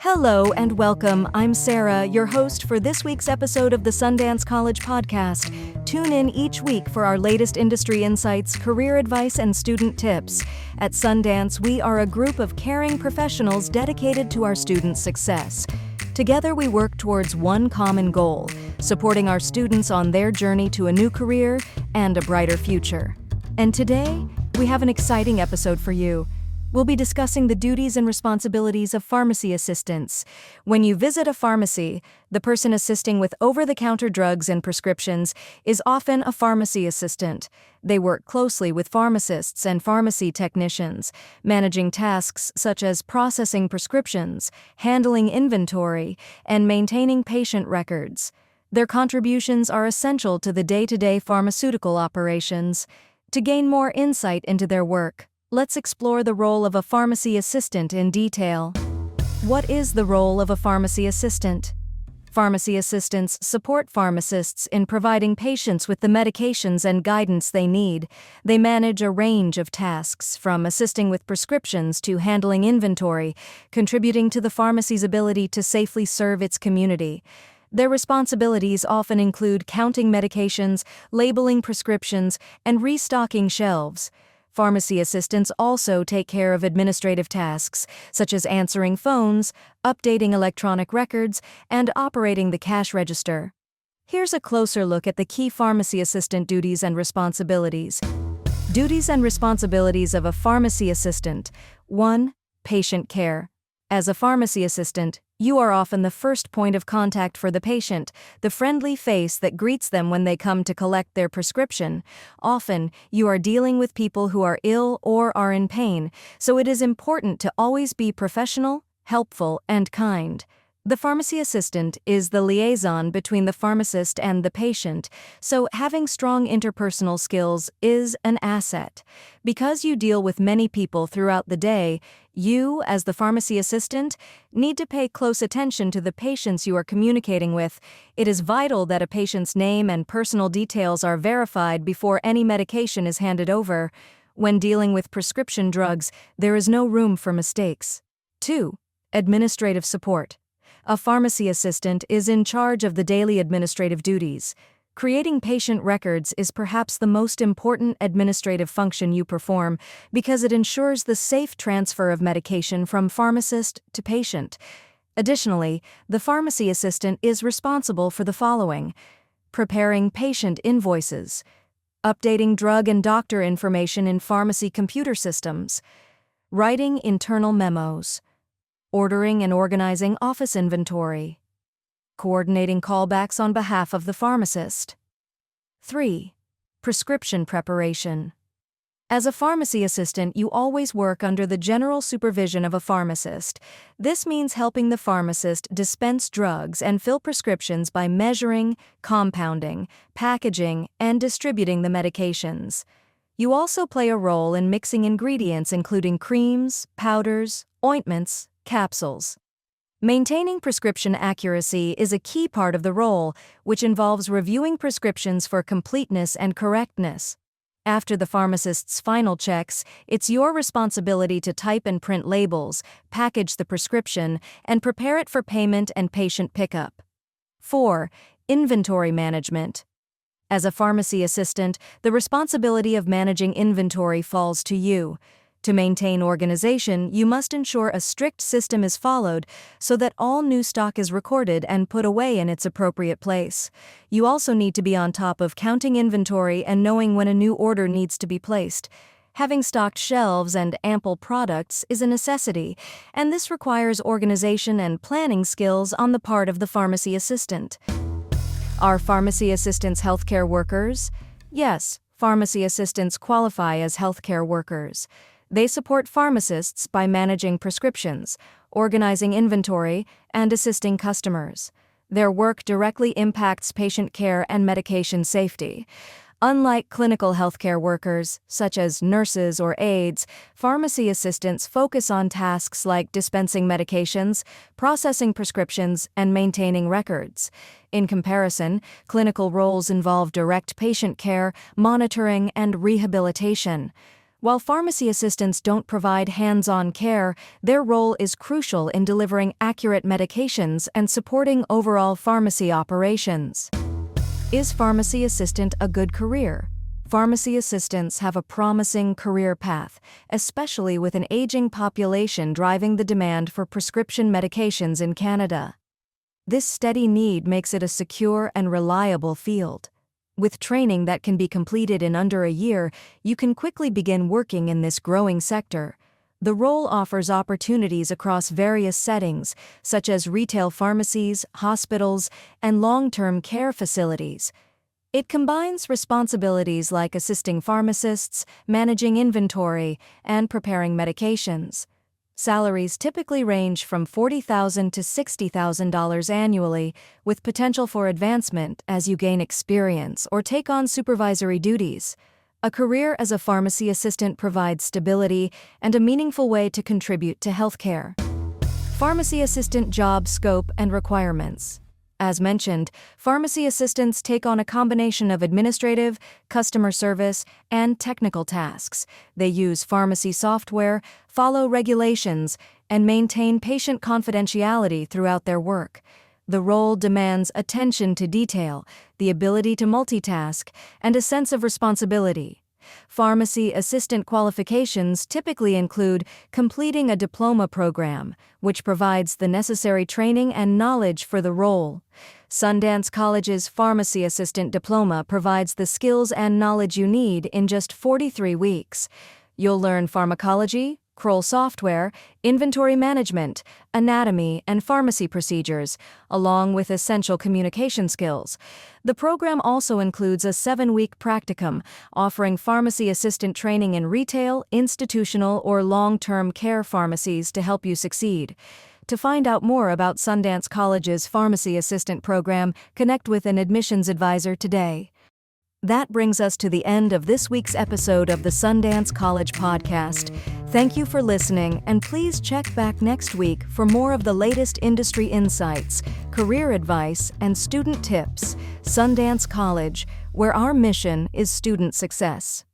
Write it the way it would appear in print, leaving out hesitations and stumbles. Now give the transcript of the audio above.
Hello and welcome. I'm Sarah, your host for this week's episode of the Sundance College podcast. Tune in each week for our latest industry insights, career advice, and student tips. At Sundance, we are a group of caring professionals dedicated to our students' success. Together, we work towards one common goal, supporting our students on their journey to a new career and a brighter future. And today, we have an exciting episode for you. We'll be discussing the duties and responsibilities of pharmacy assistants. When you visit a pharmacy, the person assisting with over-the-counter drugs and prescriptions is often a pharmacy assistant. They work closely with pharmacists and pharmacy technicians, managing tasks such as processing prescriptions, handling inventory, and maintaining patient records. Their contributions are essential to the day-to-day pharmaceutical operations. To gain more insight into their work, let's explore the role of a pharmacy assistant in detail. What is the role of a pharmacy assistant? Pharmacy assistants support pharmacists in providing patients with the medications and guidance they need. They manage a range of tasks, from assisting with prescriptions to handling inventory, contributing to the pharmacy's ability to safely serve its community. Their responsibilities often include counting medications, labeling prescriptions, and restocking shelves. Pharmacy assistants also take care of administrative tasks, such as answering phones, updating electronic records, and operating the cash register. Here's a closer look at the key pharmacy assistant duties and responsibilities. Duties and responsibilities of a pharmacy assistant. 1. Patient care. As a pharmacy assistant, you are often the first point of contact for the patient, the friendly face that greets them when they come to collect their prescription. Often, you are dealing with people who are ill or are in pain, so it is important to always be professional, helpful, and kind. The pharmacy assistant is the liaison between the pharmacist and the patient, so having strong interpersonal skills is an asset. Because you deal with many people throughout the day, you, as the pharmacy assistant, need to pay close attention to the patients you are communicating with. It is vital that a patient's name and personal details are verified before any medication is handed over. When dealing with prescription drugs, there is no room for mistakes. 2. Administrative support. A pharmacy assistant is in charge of the daily administrative duties. Creating patient records is perhaps the most important administrative function you perform because it ensures the safe transfer of medication from pharmacist to patient. Additionally, the pharmacy assistant is responsible for the following: preparing patient invoices, updating drug and doctor information in pharmacy computer systems, writing internal memos, ordering and organizing office inventory, coordinating callbacks on behalf of the pharmacist. 3. Prescription preparation. As a pharmacy assistant, you always work under the general supervision of a pharmacist. This means helping the pharmacist dispense drugs and fill prescriptions by measuring, compounding, packaging, and distributing the medications. You also play a role in mixing ingredients including creams, powders, ointments, capsules. Maintaining prescription accuracy is a key part of the role, which involves reviewing prescriptions for completeness and correctness. After the pharmacist's final checks, it's your responsibility to type and print labels, package the prescription, and prepare it for payment and patient pickup. 4. Inventory management. As a pharmacy assistant, the responsibility of managing inventory falls to you. To maintain organization, you must ensure a strict system is followed so that all new stock is recorded and put away in its appropriate place. You also need to be on top of counting inventory and knowing when a new order needs to be placed. Having stocked shelves and ample products is a necessity, and this requires organization and planning skills on the part of the pharmacy assistant. Are pharmacy assistants healthcare workers? Yes, pharmacy assistants qualify as healthcare workers. They support pharmacists by managing prescriptions, organizing inventory, and assisting customers. Their work directly impacts patient care and medication safety. Unlike clinical healthcare workers, such as nurses or aides, pharmacy assistants focus on tasks like dispensing medications, processing prescriptions, and maintaining records. In comparison, clinical roles involve direct patient care, monitoring, and rehabilitation. While pharmacy assistants don't provide hands-on care, their role is crucial in delivering accurate medications and supporting overall pharmacy operations. Is pharmacy assistant a good career? Pharmacy assistants have a promising career path, especially with an aging population driving the demand for prescription medications in Canada. This steady need makes it a secure and reliable field. With training that can be completed in under a year, you can quickly begin working in this growing sector. The role offers opportunities across various settings, such as retail pharmacies, hospitals, and long-term care facilities. It combines responsibilities like assisting pharmacists, managing inventory, and preparing medications. Salaries typically range from $40,000 to $60,000 annually, with potential for advancement as you gain experience or take on supervisory duties. A career as a pharmacy assistant provides stability and a meaningful way to contribute to healthcare. Pharmacy assistant job scope and requirements. As mentioned, pharmacy assistants take on a combination of administrative, customer service, and technical tasks. They use pharmacy software, follow regulations, and maintain patient confidentiality throughout their work. The role demands attention to detail, the ability to multitask, and a sense of responsibility. Pharmacy assistant qualifications typically include completing a diploma program, which provides the necessary training and knowledge for the role. Sundance College's pharmacy assistant diploma provides the skills and knowledge you need in just 43 weeks. You'll learn pharmacology, Kroll software, inventory management, anatomy, and pharmacy procedures, along with essential communication skills. The program also includes a 7-week practicum, offering pharmacy assistant training in retail, institutional, or long-term care pharmacies to help you succeed. To find out more about Sundance College's pharmacy assistant program, connect with an admissions advisor today. That brings us to the end of this week's episode of the Sundance College podcast. Thank you for listening, and please check back next week for more of the latest industry insights, career advice, and student tips. Sundance College, where our mission is student success.